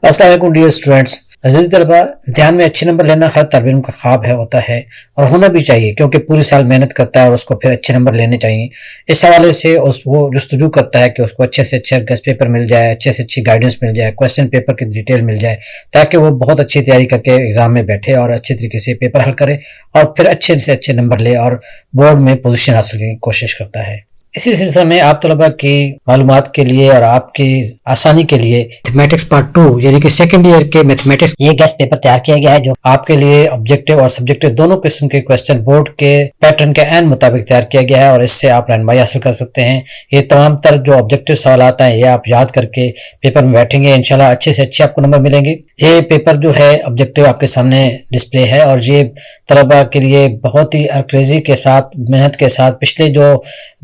अस्सलाम वालेकुम dear students. अजीज तलबा, ध्यान में अच्छे नंबर लेना हर तालिब इल्म का ख्वाब है होता है और होना भी चाहिए, क्योंकि पूरी साल मेहनत करता है और उसको फिर अच्छे नंबर लेने चाहिए। इस हवाले से वो जुस्तजू करता है कि उसको अच्छे से अच्छे गेस्ट पेपर मिल जाए, अच्छे से अच्छी गाइडेंस मिल जाए, क्वेश्चन पेपर की डिटेल मिल जाए, ताकि वो बहुत अच्छी तैयारी करके एग्जाम में बैठे और अच्छे तरीके से पेपर हल करे और फिर अच्छे से अच्छे नंबर ले और बोर्ड में पोजीशन हासिल करने की कोशिश करता है। इसी सिलसिले में आप तलबा की मालूमात के लिए और आपकी आसानी के लिए मैथमेटिक्स पार्ट 2 यानी कि सेकंड ईयर के मैथमेटिक्स ये गेस्ट पेपर तैयार किया गया है, जो आपके लिए ऑब्जेक्टिव और सब्जेक्टिव दोनों किस्म के क्वेश्चन बोर्ड के पैटर्न के एन मुताबिक तैयार किया गया है और इससे आप रहनुमाई हासिल कर सकते हैं। ये तमाम तर जो ऑब्जेक्टिव सवाल हैं ये आप याद करके पेपर में बैठेंगे, इंशाल्लाह अच्छे से अच्छे आपको नंबर मिलेंगे। ये पेपर जो है ऑब्जेक्टिव आपके सामने डिस्प्ले है और ये तलबा के लिए बहुत ही अरक्रेजी के साथ, मेहनत के साथ पिछले जो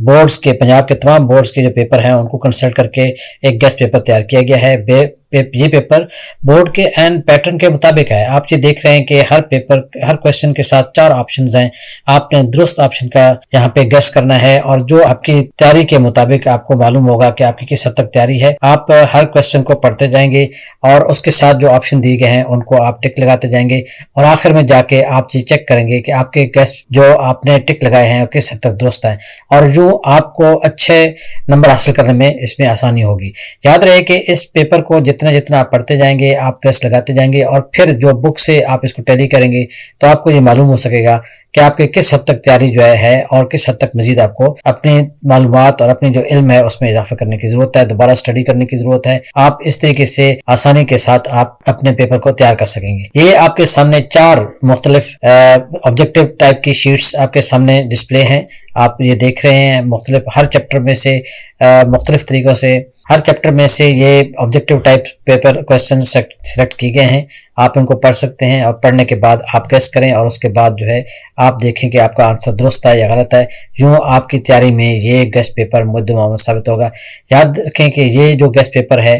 बोर्ड्स के, पंजाब के तमाम बोर्ड्स के जो पेपर हैं उनको कंसल्ट करके एक गेस्ट पेपर तैयार किया गया है। ये पेपर बोर्ड के एंड पैटर्न के मुताबिक है। आप ये देख रहे हैं कि हर क्वेश्चन के साथ 4 ऑप्शंस हैं। आपने दुरुस्त ऑप्शन का यहाँ पे गेस करना है और जो आपकी तैयारी के मुताबिक आपको मालूम होगा कि आपकी किस हद तक तैयारी है। आप हर क्वेश्चन को पढ़ते जाएंगे और उसके साथ जो ऑप्शन दिए गए हैं उनको आप टिक लगाते जाएंगे और आखिर में जाके आप ये चेक करेंगे कि आपके गेस जो आपने टिक लगाए हैं किस हद तक दुरुस्त है और जो आपको अच्छे नंबर हासिल करने में इसमें आसानी होगी। याद रहे कि इस पेपर को जितना आप पढ़ते जाएंगे, आप गेस लगाते जाएंगे और फिर जो बुक से आप इसको टैली करेंगे तो आपको ये मालूम हो सकेगा कि आपके किस हद तक तैयारी जो है और किस हद तक मजीद आपको अपनी मालूमात और अपनी जो इल्म है उसमें इजाफा करने की जरूरत है, दोबारा स्टडी करने की जरूरत है। आप इस तरीके से आसानी के साथ आप अपने पेपर को तैयार कर सकेंगे। ये आपके सामने 4 मुख्तलिफ ऑब्जेक्टिव टाइप की शीट्स आपके सामने डिस्प्ले हैं। आप ये देख रहे हैं मुख्तलिफ हर चैप्टर में से मुख्तलिफ तरीकों से हर चैप्टर में से ये objective type paper question select किए गए हैं। आप इनको पढ़ सकते हैं और पढ़ने के बाद आप गेस करें और उसके बाद जो है आप देखें कि आपका आंसर दुरुस्त है या गलत है। यूँ आपकी तैयारी में ये गेस्ट पेपर मुद्दे साबित होगा। याद रखें कि ये जो गेस्ट पेपर है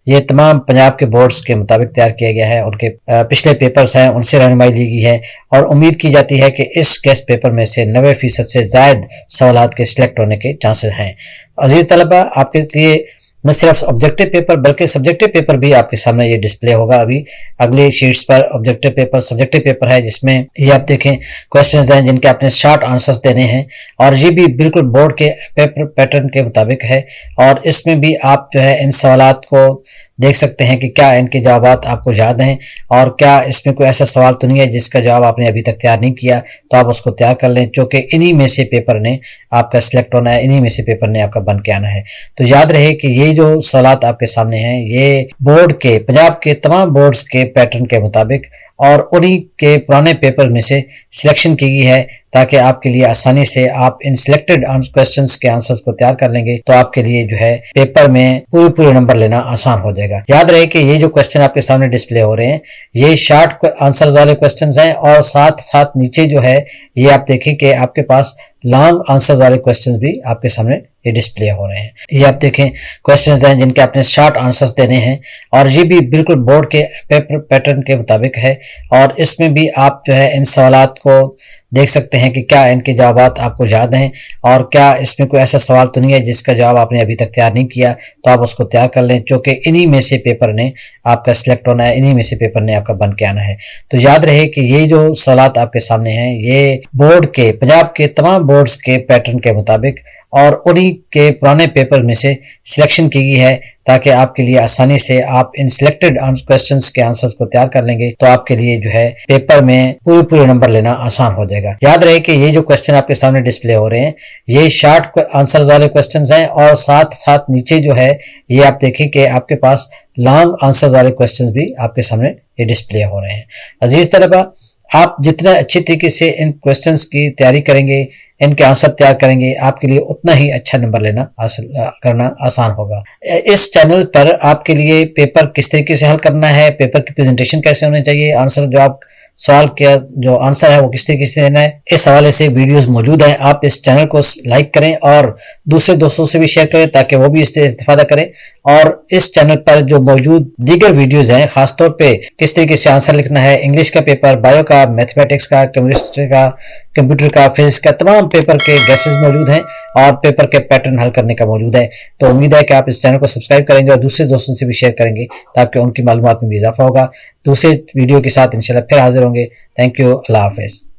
ये तमाम पंजाब के बोर्ड्स के मुताबिक तैयार किया गया है। उनके पिछले पेपर्स हैं उनसे रहनुमाई ली गई है और उम्मीद की जाती है कि इस गेस्ट पेपर में से 90% से ज्यादा सवालात के सिलेक्ट होने के चांसेस हैं। अजीज तलबा, आपके लिए न सिर्फ ऑब्जेक्टिव पेपर बल्कि सब्जेक्टिव पेपर भी आपके सामने ये डिस्प्ले होगा। अभी अगली शीट्स पर ऑब्जेक्टिव पेपर, सब्जेक्टिव पेपर है जिसमें ये आप देखें क्वेश्चंस हैं जिनके आपने शॉर्ट आंसर्स देने हैं और ये भी बिल्कुल बोर्ड के पेपर पैटर्न के मुताबिक है और इसमें भी आप जो है इन सवालात को देख सकते हैं कि क्या इनके जवाब आपको याद हैं और क्या इसमें कोई ऐसा सवाल तो नहीं है जिसका जवाब आपने अभी तक तैयार नहीं किया, तो आप उसको तैयार कर लें, जो कि इन्हीं में से पेपर ने आपका सिलेक्ट होना है, इन्हीं में से पेपर ने आपका बन के आना है। तो याद रहे कि ये जो सवालात आपके सामने हैं ये बोर्ड के, पंजाब के तमाम बोर्ड्स के पैटर्न के मुताबिक और उन्हीं के पुराने पेपर में से सिलेक्शन की गई है, ताकि आपके लिए आसानी से आप इन सिलेक्टेड क्वेश्चंस के आंसर्स को तैयार कर लेंगे तो आपके लिए जो है पेपर में पूरे नंबर लेना आसान हो जाएगा। याद रहे कि ये जो क्वेश्चन आपके सामने डिस्प्ले हो रहे हैं ये शॉर्ट आंसर वाले क्वेश्चंस हैं और साथ साथ नीचे जो है ये आप देखें कि आपके पास लॉन्ग आंसर वाले क्वेश्चंस भी आपके सामने ये डिस्प्ले हो रहे हैं। ये आप देखें क्वेश्चंस हैं जिनके आपने शॉर्ट आंसर्स देने हैं और ये भी बिल्कुल बोर्ड के पेपर पैटर्न के मुताबिक है और इसमें भी आप जो है इन सवालात को देख सकते हैं कि क्या इनके जवाब आपको याद हैं और क्या इसमें कोई ऐसा सवाल तो नहीं है जिसका जवाब आपने अभी तक तैयार नहीं किया, तो आप उसको तैयार कर लें, जो कि इन्हीं में से पेपर ने आपका सिलेक्ट होना है, इन्हीं में से पेपर ने आपका बन के आना है। तो याद रहे कि ये जो सवालात आपके सामने हैं ये बोर्ड के, पंजाब के तमाम बोर्ड्स के पैटर्न के मुताबिक और उन्हीं के पुराने पेपर में से सिलेक्शन की गई है, ताकि आपके लिए आसानी से आप इन सिलेक्टेड क्वेश्चंस के आंसर्स को तैयार कर लेंगे तो आपके लिए जो है पेपर में पूरे नंबर लेना आसान हो जाएगा। याद रहे कि ये जो क्वेश्चन आपके सामने डिस्प्ले हो रहे हैं ये शॉर्ट आंसर वाले क्वेश्चंस हैं और साथ साथ नीचे जो है ये आप देखें कि आपके पास लॉन्ग आंसर वाले क्वेश्चंस भी आपके सामने ये डिस्प्ले हो रहे हैं। अजीज तलबा, आप जितना अच्छी तरीके से इन क्वेश्चंस की तैयारी करेंगे, इनके आंसर तैयार करेंगे, आपके लिए उतना ही अच्छा नंबर लेना हासिल करना आसान होगा। इस चैनल पर आपके लिए पेपर किस तरीके से हल करना है, पेपर की प्रेजेंटेशन कैसे होनी चाहिए, आंसर जवाब सवाल का जो आंसर है वो किस तरीके से देना है, इस हवाले से वीडियोस मौजूद हैं। आप इस चैनल को लाइक करें और दूसरे दोस्तों से भी शेयर करें ताकि वो भी इससे इस्तेफादा करें। और इस चैनल पर जो मौजूद दीगर वीडियोस हैं, खासतौर पे किस तरीके से आंसर लिखना है, इंग्लिश का पेपर, बायो का, मैथमेटिक्स का, केमिस्ट्री का, कंप्यूटर का, फिजिक्स का, तमाम पेपर के गैसेस मौजूद हैं और पेपर के पैटर्न हल करने का मौजूद है। तो उम्मीद है कि आप इस चैनल को सब्सक्राइब करेंगे और दूसरे दोस्तों से भी शेयर करेंगे ताकि उनकी मालूमात में भी इजाफा होगा। दूसरे वीडियो के साथ इंशाल्लाह फिर हाजिर होंगे। Thank you. अल्लाह हाफिज़।